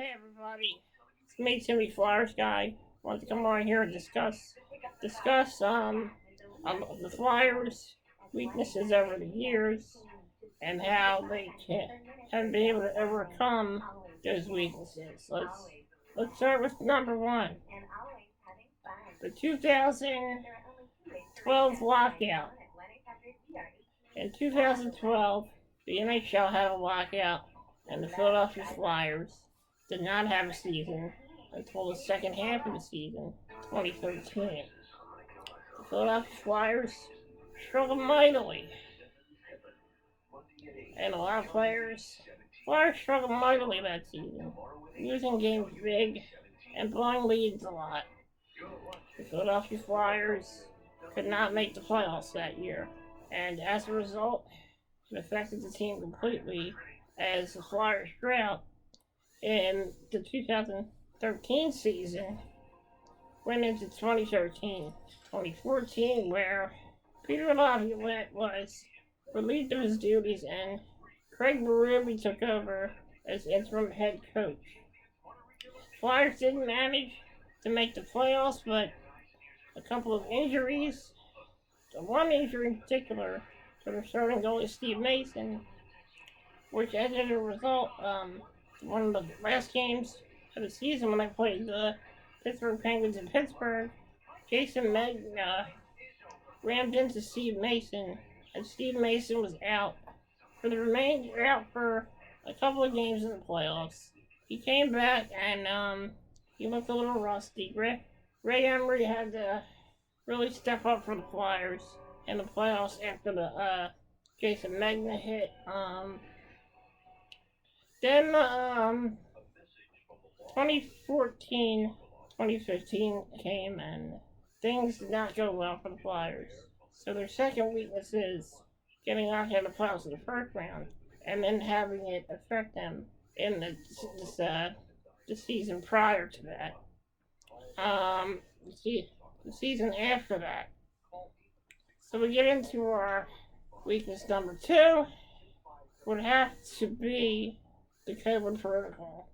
Hey everybody, it's me, Timmy Flyers guy. Want to come on here and discuss the Flyers' weaknesses over the years and how they haven't been able to overcome those weaknesses. Let's start with number one, the 2012 lockout. In 2012, the NHL had a lockout, and the Philadelphia Flyers did not have a season until the second half of the season, 2013. The Philadelphia Flyers struggled mightily, and a lot of Flyers struggled mightily that season, losing games big and blowing leads a lot. The Philadelphia Flyers could not make the playoffs that year, and as a result, it affected the team completely as the Flyers drought in the 2013 season went into 2014, where Peter Laviolette was relieved of his duties and Craig Berube took over as interim head coach. Flyers didn't manage to make the playoffs, but a couple of injuries, one injury in particular, to their starting goalie Steve Mason, which ended a result, one of the last games of the season when they played the Pittsburgh Penguins in Pittsburgh. Jason Megna rammed into Steve Mason, and Steve Mason was out for a couple of games in the playoffs. He came back and he looked a little rusty. Ray Emery had to really step up for the Flyers in the playoffs after the Jason Megna hit. Then 2014, 2015 came and things did not go well for the Flyers. So their second weakness is getting knocked out of the playoffs in the first round and then having it affect them in the season prior to that. The season after that. So we get into our weakness number two, would have to be the COVID protocol.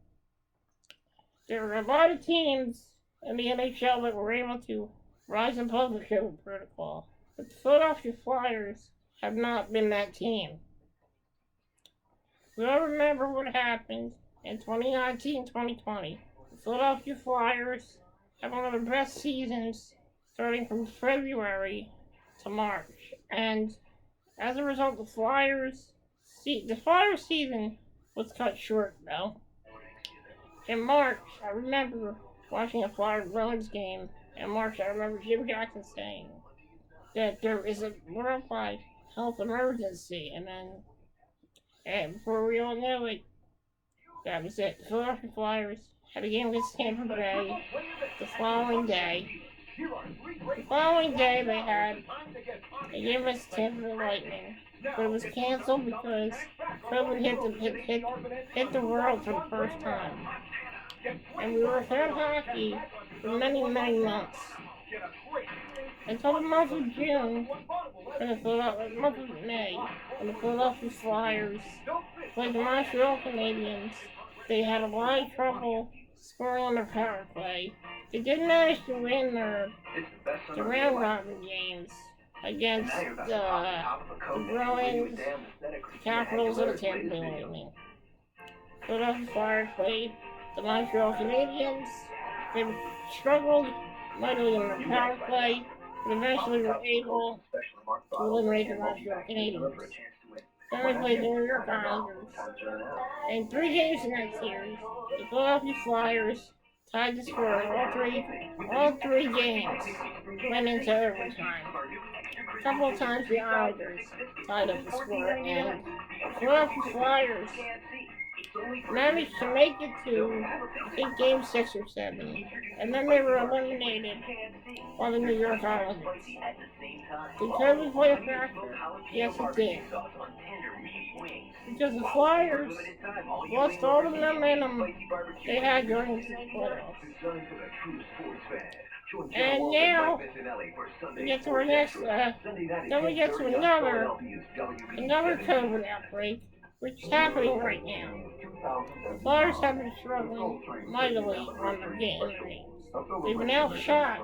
There were a lot of teams in the NHL that were able to rise above the COVID protocol, but the Philadelphia Flyers have not been that team. We all remember what happened in 2019-2020. The Philadelphia Flyers had one of the best seasons starting from February to March, and as a result, the Flyers season was cut short though. In March, I remember watching a Flyers Bruins game. In March, I remember Jim Jackson saying that there is a worldwide health emergency, and before we all knew it, that was it. The Philadelphia Flyers had a game against Tampa Bay the following day. The following day, they had a game against Tampa Bay Lightning, but it was canceled because COVID hit the world for the first time. And we were without hockey for many, many months. Until the month of June, and the month of May, when the Philadelphia Flyers played the Montreal Canadiens, they had a lot of trouble scoring on their power play. They did manage to win the round robin games against the Bruins, the Capitals, and the Tampa Bay Lightning. Philadelphia Flyers played the Montreal Canadiens. They struggled mightily in their power play, but eventually were able to eliminate the Montreal Canadiens. Then they played the New York Islanders. In 3 games in that series, the Philadelphia Flyers tied the score in all three games, went into overtime. A couple of times the Islanders tied up the score, and the Philadelphia Flyers managed to make it to, I think, game 6 or 7, and then they were eliminated by the New York Islanders. Did COVID play a factor? Yes, it did. Because the Flyers lost all the momentum they had going into the playoffs. And now we get to our next, then we get to another COVID outbreak which is happening right now. The Flyers have been struggling mightily on their games. They've been outshot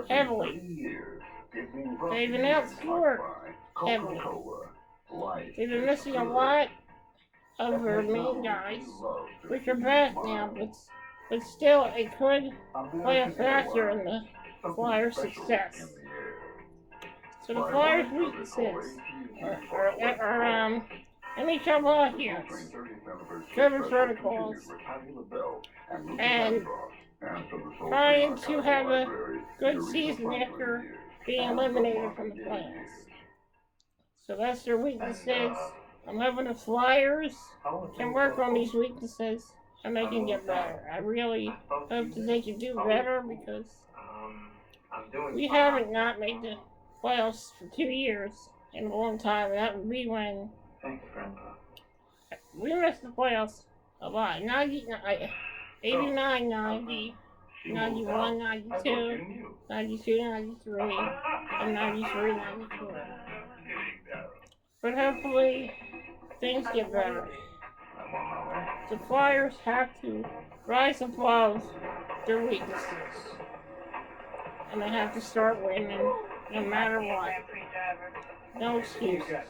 heavily. They've been outscored heavily. They've been missing a lot of their main guys, which are back now, but still it could play a factor in the Flyers' success. So the Flyers' weaknesses are NHL Wildcats, Trevor Protocols, and trying to have a good season after being eliminated from the playoffs. So that's their weaknesses. I'm hoping the Flyers can work on these weaknesses and they can get better. I really hope that they can do better because we haven't not made the playoffs for 2 years in a long time. That would be when we missed the playoffs a lot. 89, 90, 91, 92, 92, 93, and 93, 94. But hopefully things get better. The Flyers have to rise above their weaknesses. And they have to start winning no matter what. No excuses.